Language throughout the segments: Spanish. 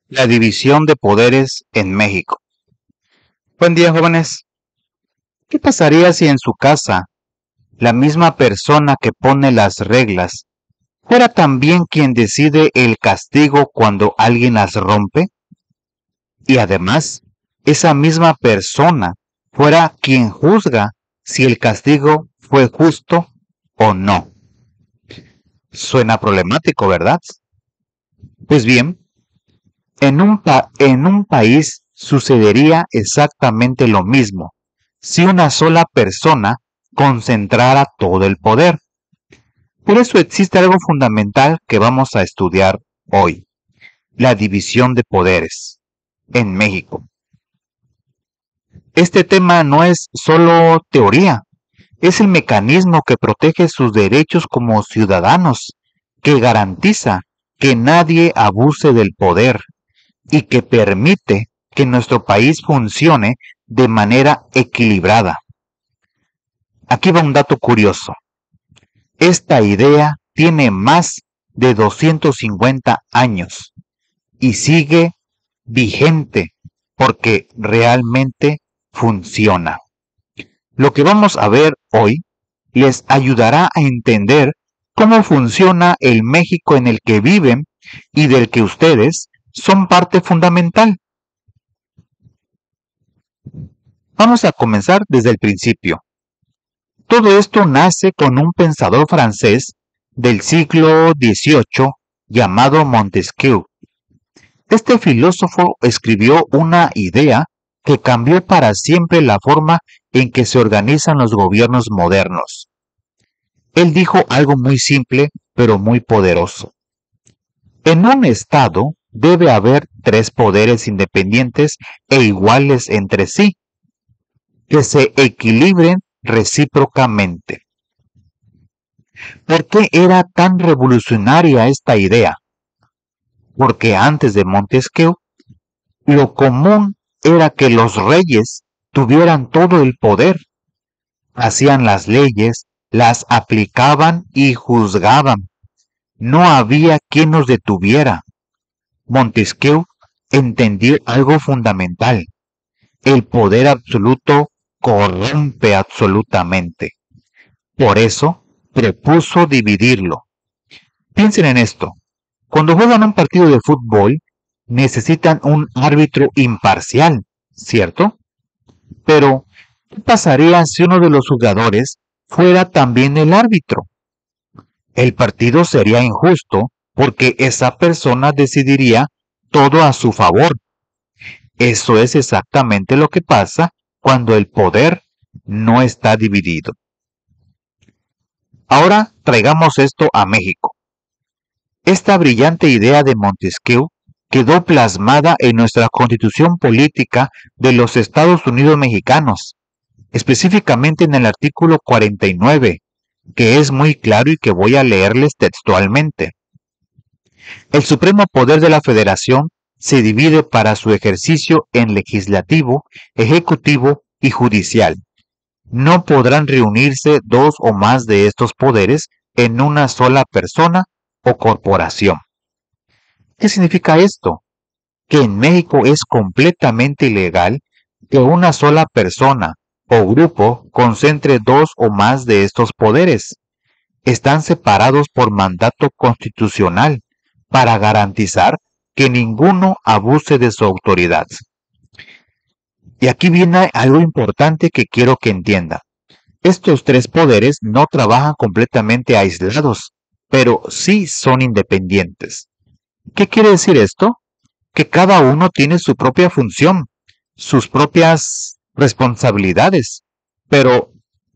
La división de poderes en México. Buen día, jóvenes. ¿Qué pasaría si en su casa la misma persona que pone las reglas fuera también quien decide el castigo cuando alguien las rompe? Y además, esa misma persona fuera quien juzga si el castigo fue justo o no. Suena problemático, ¿verdad? Pues bien, en un país sucedería exactamente lo mismo si una sola persona concentrara todo el poder. Por eso existe algo fundamental que vamos a estudiar hoy, la división de poderes en México. Este tema no es solo teoría, es el mecanismo que protege sus derechos como ciudadanos, que garantiza que nadie abuse del poder y que permite que nuestro país funcione de manera equilibrada. Aquí va un dato curioso. Esta idea tiene más de 250 años y sigue vigente porque realmente funciona. Lo que vamos a ver hoy les ayudará a entender cómo funciona el México en el que viven y del que ustedes son parte fundamental. Vamos a comenzar desde el principio. Todo esto nace con un pensador francés del siglo XVIII llamado Montesquieu. Este filósofo escribió una idea que cambió para siempre la forma en que se organizan los gobiernos modernos. Él dijo algo muy simple, pero muy poderoso. En un Estado debe haber tres poderes independientes e iguales entre sí, que se equilibren recíprocamente. ¿Por qué era tan revolucionaria esta idea? Porque antes de Montesquieu, lo común era que los reyes tuvieran todo el poder. Hacían las leyes, las aplicaban y juzgaban. No había quien los detuviera. Montesquieu entendió algo fundamental. El poder absoluto corrompe absolutamente. Por eso propuso dividirlo. Piensen en esto. Cuando juegan un partido de fútbol, necesitan un árbitro imparcial, ¿cierto? Pero, ¿qué pasaría si uno de los jugadores fuera también el árbitro? El partido sería injusto porque esa persona decidiría todo a su favor. Eso es exactamente lo que pasa cuando el poder no está dividido. Ahora traigamos esto a México. Esta brillante idea de Montesquieu quedó plasmada en nuestra Constitución Política de los Estados Unidos Mexicanos, específicamente en el artículo 49, que es muy claro y que voy a leerles textualmente. El supremo poder de la Federación se divide para su ejercicio en legislativo, ejecutivo y judicial. No podrán reunirse dos o más de estos poderes en una sola persona o corporación. ¿Qué significa esto? Que en México es completamente ilegal que una sola persona o grupo concentre dos o más de estos poderes. Están separados por mandato constitucional para garantizar que ninguno abuse de su autoridad. Y aquí viene algo importante que quiero que entiendan. Estos tres poderes no trabajan completamente aislados, pero sí son independientes. ¿Qué quiere decir esto? Que cada uno tiene su propia función, sus propias responsabilidades, pero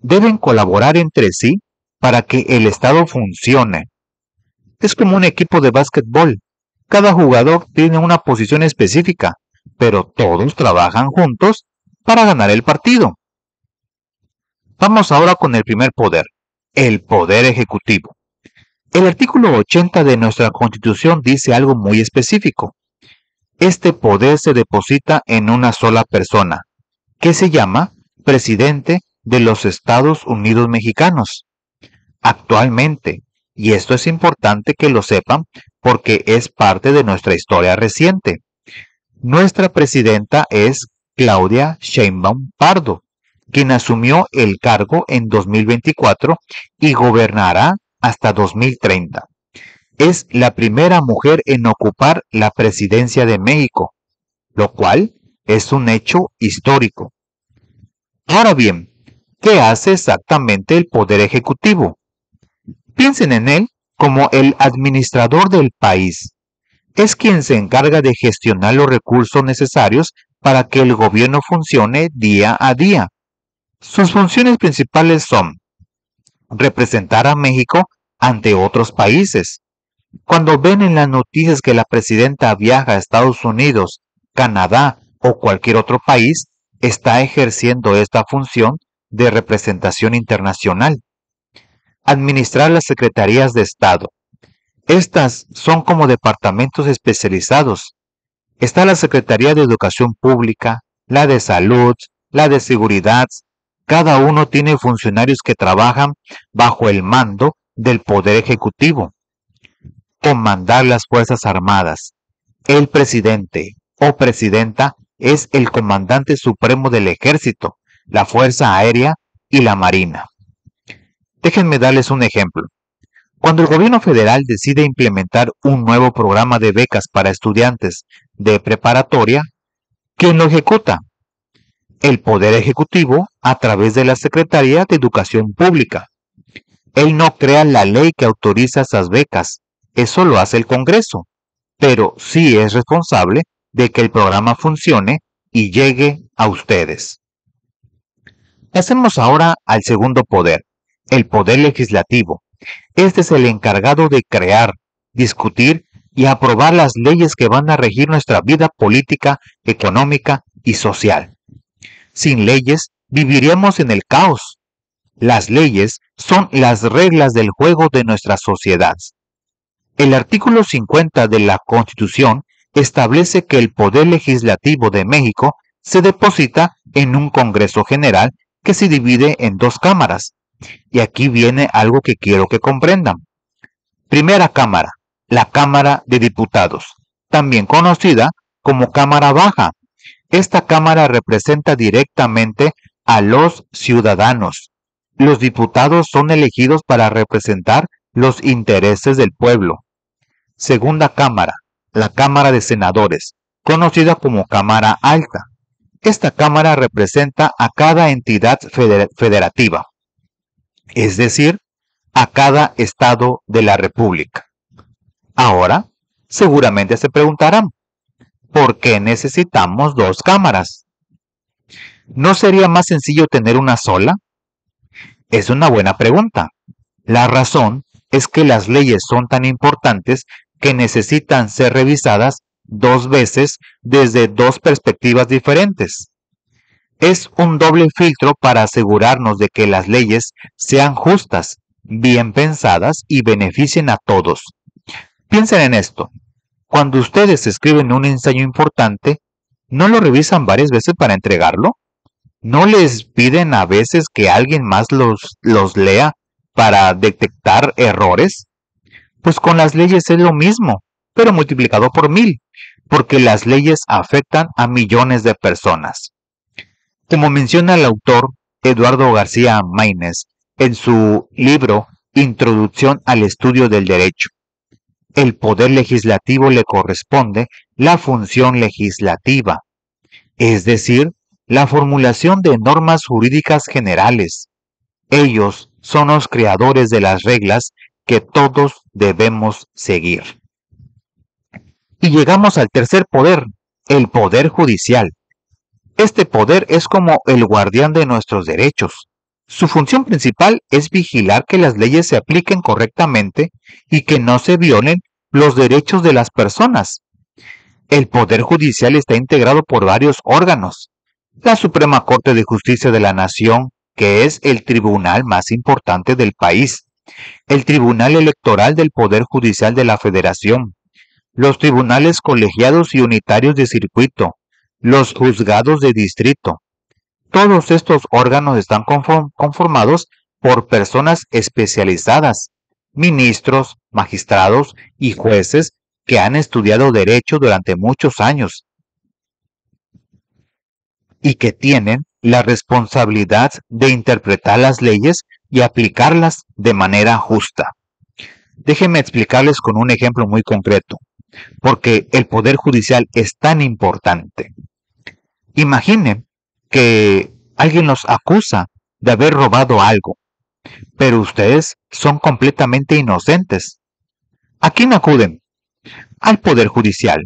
deben colaborar entre sí para que el Estado funcione. Es como un equipo de básquetbol. Cada jugador tiene una posición específica, pero todos trabajan juntos para ganar el partido. Vamos ahora con el primer poder, el poder ejecutivo. El artículo 80 de nuestra Constitución dice algo muy específico. Este poder se deposita en una sola persona, que se llama Presidente de los Estados Unidos Mexicanos. Actualmente, y esto es importante que lo sepan porque es parte de nuestra historia reciente, Nuestra presidenta es Claudia Sheinbaum Pardo, quien asumió el cargo en 2024 y gobernará hasta 2030. Es la primera mujer en ocupar la presidencia de México, lo cual es un hecho histórico. Ahora bien, ¿qué hace exactamente el Poder Ejecutivo? Piensen en él como el administrador del país. Es quien se encarga de gestionar los recursos necesarios para que el gobierno funcione día a día. Sus funciones principales son representar a México ante otros países. Cuando ven en las noticias que la presidenta viaja a Estados Unidos, Canadá o cualquier otro país, está ejerciendo esta función de representación internacional. Administrar las secretarías de Estado. Estas son como departamentos especializados. Está la Secretaría de Educación Pública, la de Salud, la de Seguridad. Cada uno tiene funcionarios que trabajan bajo el mando del Poder Ejecutivo. Comandar las Fuerzas Armadas. El presidente o presidenta es el comandante supremo del Ejército, la Fuerza Aérea y la Marina. Déjenme darles un ejemplo. Cuando el gobierno federal decide implementar un nuevo programa de becas para estudiantes de preparatoria, ¿quién lo ejecuta? El Poder Ejecutivo a través de la Secretaría de Educación Pública. Él no crea la ley que autoriza esas becas, eso lo hace el Congreso, pero sí es responsable de que el programa funcione y llegue a ustedes. Pasemos ahora al segundo poder, el poder legislativo. Este es el encargado de crear, discutir y aprobar las leyes que van a regir nuestra vida política, económica y social. Sin leyes, viviríamos en el caos. Las leyes son las reglas del juego de nuestra sociedad. El artículo 50 de la Constitución establece que el Poder Legislativo de México se deposita en un Congreso General que se divide en dos cámaras. Y aquí viene algo que quiero que comprendan. Primera cámara, la Cámara de Diputados, también conocida como Cámara Baja. Esta cámara representa directamente a los ciudadanos. Los diputados son elegidos para representar los intereses del pueblo. Segunda cámara, la Cámara de Senadores, conocida como Cámara Alta. Esta cámara representa a cada entidad federativa, es decir, a cada estado de la República. Ahora, seguramente se preguntarán, ¿por qué necesitamos dos cámaras? ¿No sería más sencillo tener una sola? Es una buena pregunta. La razón es que las leyes son tan importantes que necesitan ser revisadas dos veces desde dos perspectivas diferentes. Es un doble filtro para asegurarnos de que las leyes sean justas, bien pensadas y beneficien a todos. Piensen en esto. Cuando ustedes escriben un ensayo importante, ¿no lo revisan varias veces para entregarlo? ¿No les piden a veces que alguien más los lea para detectar errores? Pues con las leyes es lo mismo, pero multiplicado por 1000, porque las leyes afectan a millones de personas. Como menciona el autor Eduardo García Maínez en su libro Introducción al Estudio del Derecho, el Poder Legislativo le corresponde la función legislativa, es decir, la formulación de normas jurídicas generales. Ellos son los creadores de las reglas que todos debemos seguir. Y llegamos al tercer poder, el poder judicial. Este poder es como el guardián de nuestros derechos. Su función principal es vigilar que las leyes se apliquen correctamente y que no se violen los derechos de las personas. El Poder Judicial está integrado por varios órganos. La Suprema Corte de Justicia de la Nación, que es el tribunal más importante del país. El Tribunal Electoral del Poder Judicial de la Federación. Los tribunales colegiados y unitarios de circuito. Los juzgados de distrito. Todos estos órganos están conformados por personas especializadas, ministros, magistrados y jueces que han estudiado derecho durante muchos años. y que tienen la responsabilidad de interpretar las leyes y aplicarlas de manera justa. Déjenme explicarles con un ejemplo muy concreto, porque el Poder Judicial es tan importante. Imaginen que alguien los acusa de haber robado algo, pero ustedes son completamente inocentes. ¿A quién acuden? Al Poder Judicial,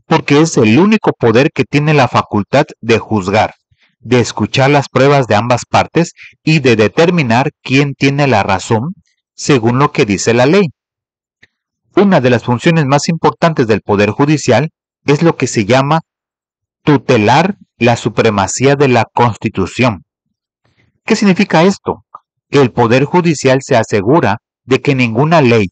porque es el único poder que tiene la facultad de juzgar, de escuchar las pruebas de ambas partes y de determinar quién tiene la razón según lo que dice la ley. Una de las funciones más importantes del Poder Judicial es lo que se llama tutelar la supremacía de la Constitución. ¿Qué significa esto? Que el Poder Judicial se asegura de que ninguna ley,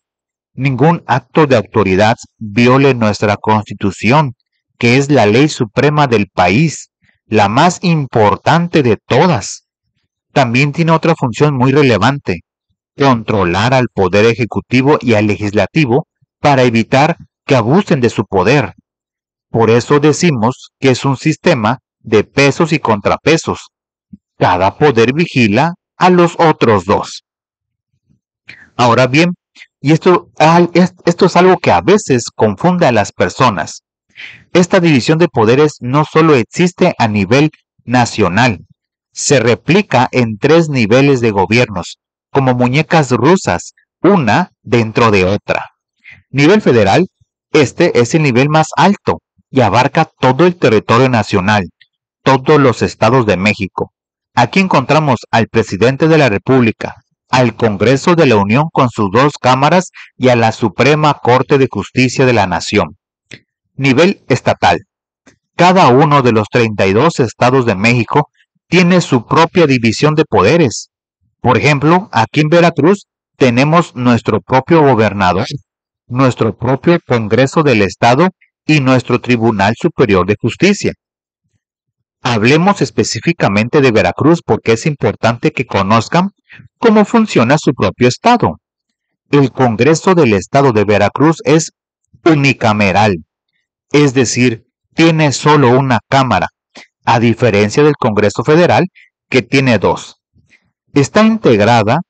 ningún acto de autoridad viole nuestra Constitución, que es la ley suprema del país, la más importante de todas. También tiene otra función muy relevante: controlar al Poder Ejecutivo y al Legislativo para evitar que abusen de su poder. Por eso decimos que es un sistema de pesos y contrapesos. Cada poder vigila a los otros dos. Ahora bien, y esto es algo que a veces confunde a las personas. Esta división de poderes no solo existe a nivel nacional, se replica en 3 niveles de gobiernos, como muñecas rusas, una dentro de otra. Nivel federal, este es el nivel más alto y abarca todo el territorio nacional, todos los estados de México. Aquí encontramos al presidente de la República, al Congreso de la Unión con sus 2 cámaras y a la Suprema Corte de Justicia de la Nación. Nivel estatal. Cada uno de los 32 estados de México tiene su propia división de poderes. Por ejemplo, aquí en Veracruz tenemos nuestro propio gobernador, nuestro propio Congreso del Estado y nuestro Tribunal Superior de Justicia. Hablemos específicamente de Veracruz porque es importante que conozcan cómo funciona su propio estado. El Congreso del Estado de Veracruz es unicameral, es decir, tiene solo una cámara, a diferencia del Congreso Federal, que tiene 2. Está integrada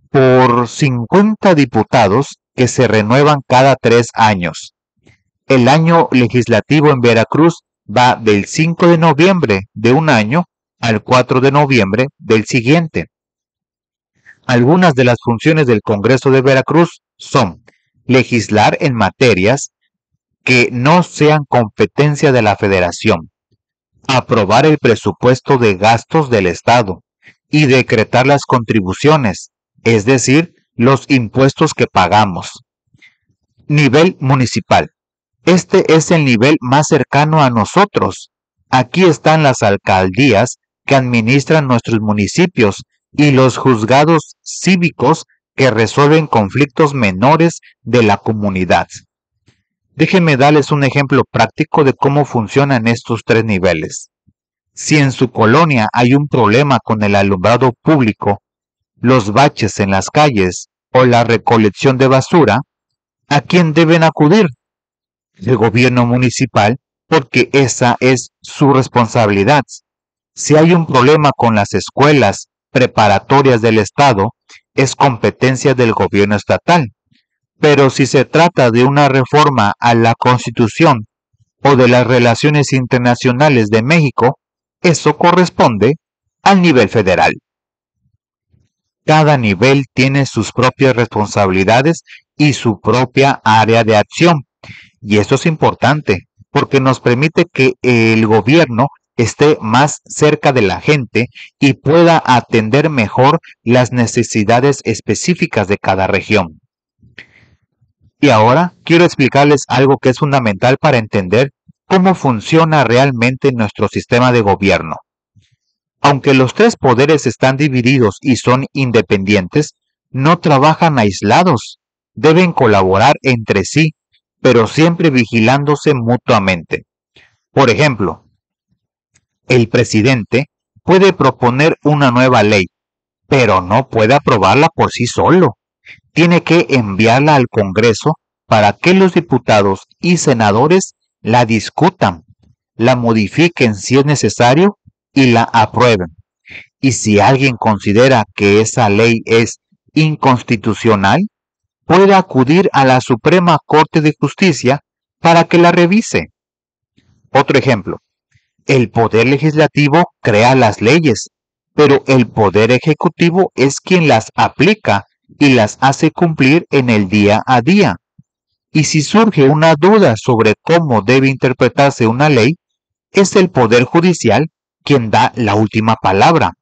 por 50 diputados que se renuevan cada 3 años. El año legislativo en Veracruz va del 5 de noviembre de un año al 4 de noviembre del siguiente. Algunas de las funciones del Congreso de Veracruz son legislar en materias que no sean competencia de la Federación, aprobar el presupuesto de gastos del Estado y decretar las contribuciones, es decir, los impuestos que pagamos. Nivel municipal. Este es el nivel más cercano a nosotros. Aquí están las alcaldías que administran nuestros municipios y los juzgados cívicos que resuelven conflictos menores de la comunidad. Déjenme darles un ejemplo práctico de cómo funcionan estos 3 niveles. Si en su colonia hay un problema con el alumbrado público, los baches en las calles o la recolección de basura, ¿a quién deben acudir? El gobierno municipal, porque esa es su responsabilidad. Si hay un problema con las escuelas preparatorias del Estado, es competencia del gobierno estatal. Pero si se trata de una reforma a la Constitución o de las relaciones internacionales de México, eso corresponde al nivel federal. Cada nivel tiene sus propias responsabilidades y su propia área de acción. Y esto es importante porque nos permite que el gobierno esté más cerca de la gente y pueda atender mejor las necesidades específicas de cada región. Y ahora quiero explicarles algo que es fundamental para entender cómo funciona realmente nuestro sistema de gobierno. Aunque los 3 poderes están divididos y son independientes, no trabajan aislados, deben colaborar entre sí, pero siempre vigilándose mutuamente. Por ejemplo, el presidente puede proponer una nueva ley, pero no puede aprobarla por sí solo. Tiene que enviarla al Congreso para que los diputados y senadores la discutan, la modifiquen si es necesario y la aprueben. Y si alguien considera que esa ley es inconstitucional, puede acudir a la Suprema Corte de Justicia para que la revise. Otro ejemplo, el Poder Legislativo crea las leyes, pero el Poder Ejecutivo es quien las aplica y las hace cumplir en el día a día. Y si surge una duda sobre cómo debe interpretarse una ley, es el Poder Judicial quien da la última palabra.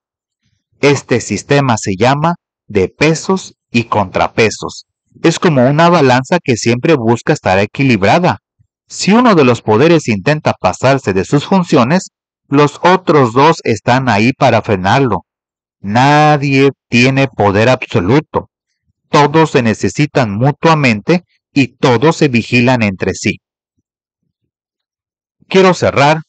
Este sistema se llama de pesos y contrapesos. Es como una balanza que siempre busca estar equilibrada. Si uno de los poderes intenta pasarse de sus funciones, los otros dos están ahí para frenarlo. Nadie tiene poder absoluto. Todos se necesitan mutuamente y todos se vigilan entre sí. Quiero cerrar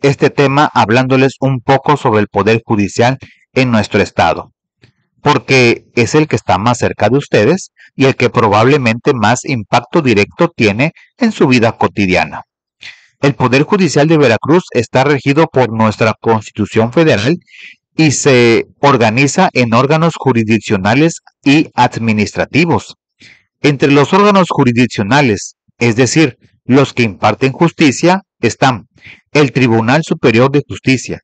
este tema hablándoles un poco sobre el Poder Judicial en nuestro estado, porque es el que está más cerca de ustedes y el que probablemente más impacto directo tiene en su vida cotidiana. El Poder Judicial de Veracruz está regido por nuestra Constitución Federal y se organiza en órganos jurisdiccionales y administrativos. Entre los órganos jurisdiccionales, es decir, los que imparten justicia, están el Tribunal Superior de Justicia,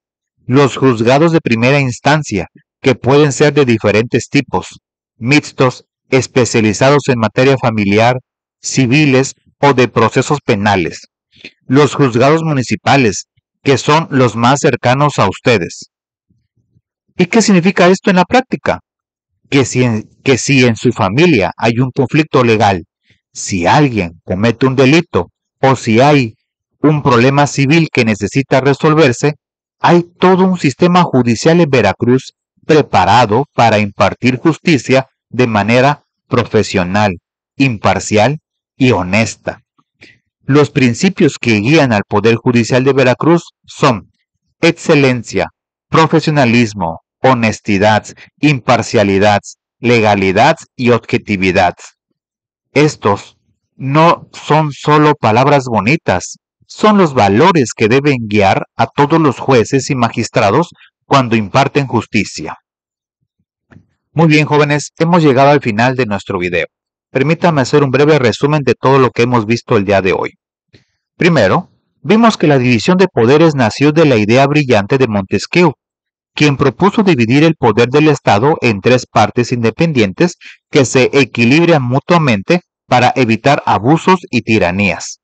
los juzgados de primera instancia, que pueden ser de diferentes tipos, mixtos, especializados en materia familiar, civiles o de procesos penales, los juzgados municipales, que son los más cercanos a ustedes. ¿Y qué significa esto en la práctica? Que si en su familia hay un conflicto legal, si alguien comete un delito o si hay un problema civil que necesita resolverse, hay todo un sistema judicial en Veracruz preparado para impartir justicia de manera profesional, imparcial y honesta. Los principios que guían al Poder Judicial de Veracruz son excelencia, profesionalismo, honestidad, imparcialidad, legalidad y objetividad. Estos no son solo palabras bonitas, son los valores que deben guiar a todos los jueces y magistrados cuando imparten justicia. Muy bien, jóvenes, hemos llegado al final de nuestro video. Permítanme hacer un breve resumen de todo lo que hemos visto el día de hoy. Primero, vimos que la división de poderes nació de la idea brillante de Montesquieu, quien propuso dividir el poder del Estado en tres partes independientes que se equilibran mutuamente para evitar abusos y tiranías.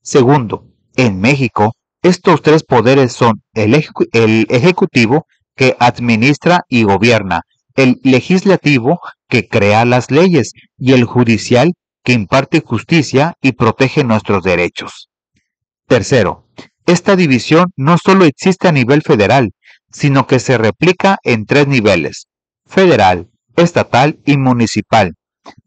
Segundo, en México, estos tres poderes son el Ejecutivo, que administra y gobierna, el Legislativo, que crea las leyes, y el Judicial, que imparte justicia y protege nuestros derechos. Tercero, esta división no solo existe a nivel federal, sino que se replica en tres niveles: federal, estatal y municipal,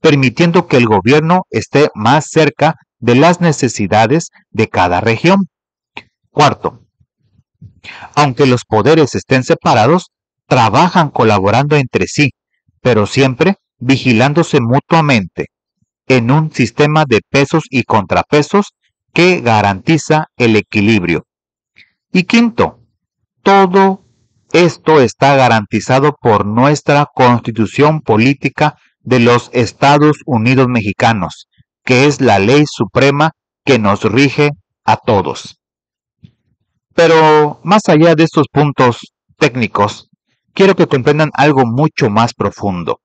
permitiendo que el gobierno esté más cerca de las necesidades de cada región. Cuarto, aunque los poderes estén separados, trabajan colaborando entre sí, pero siempre vigilándose mutuamente, en un sistema de pesos y contrapesos que garantiza el equilibrio. Y quinto, todo esto está garantizado por nuestra Constitución Política de los Estados Unidos Mexicanos, que es la ley suprema que nos rige a todos. Pero más allá de estos puntos técnicos, quiero que comprendan algo mucho más profundo.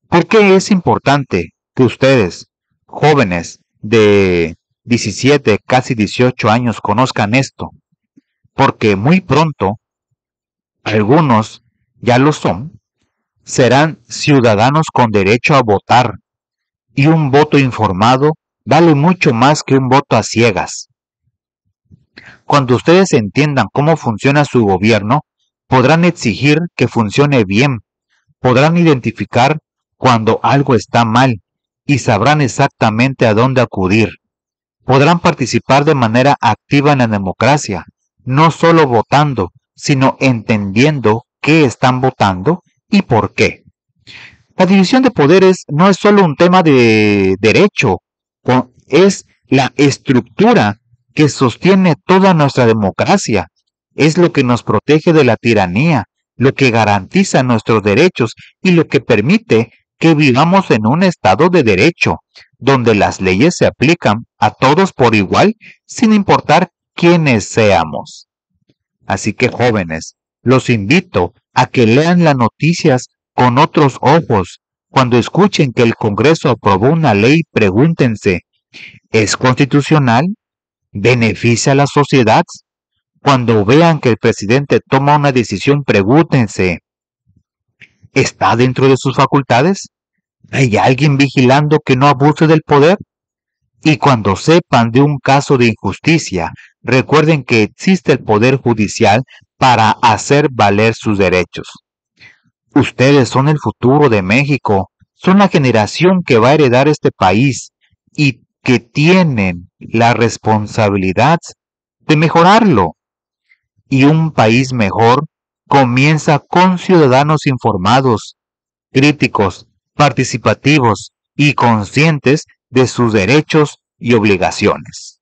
¿Por qué es importante que ustedes, jóvenes de 17, casi 18 años, conozcan esto? Porque muy pronto, algunos ya lo son, serán ciudadanos con derecho a votar, y un voto informado vale mucho más que un voto a ciegas. Cuando ustedes entiendan cómo funciona su gobierno, podrán exigir que funcione bien, podrán identificar cuando algo está mal y sabrán exactamente a dónde acudir. Podrán participar de manera activa en la democracia, no solo votando, sino entendiendo qué están votando y por qué. La división de poderes no es solo un tema de derecho, es la estructura que sostiene toda nuestra democracia Es lo que nos protege de la tiranía, lo que garantiza nuestros derechos y lo que permite que vivamos en un estado de derecho, donde las leyes se aplican a todos por igual, sin importar quiénes seamos. Así que, jóvenes, los invito a que lean las noticias con otros ojos. Cuando escuchen que el Congreso aprobó una ley, pregúntense, ¿es constitucional? ¿Beneficia a la sociedad? Cuando vean que el presidente toma una decisión, pregúntense, ¿está dentro de sus facultades? ¿Hay alguien vigilando que no abuse del poder? Y cuando sepan de un caso de injusticia, recuerden que existe el Poder Judicial para hacer valer sus derechos. Ustedes son el futuro de México, son la generación que va a heredar este país y que tienen la responsabilidad de mejorarlo. Y un país mejor comienza con ciudadanos informados, críticos, participativos y conscientes de sus derechos y obligaciones.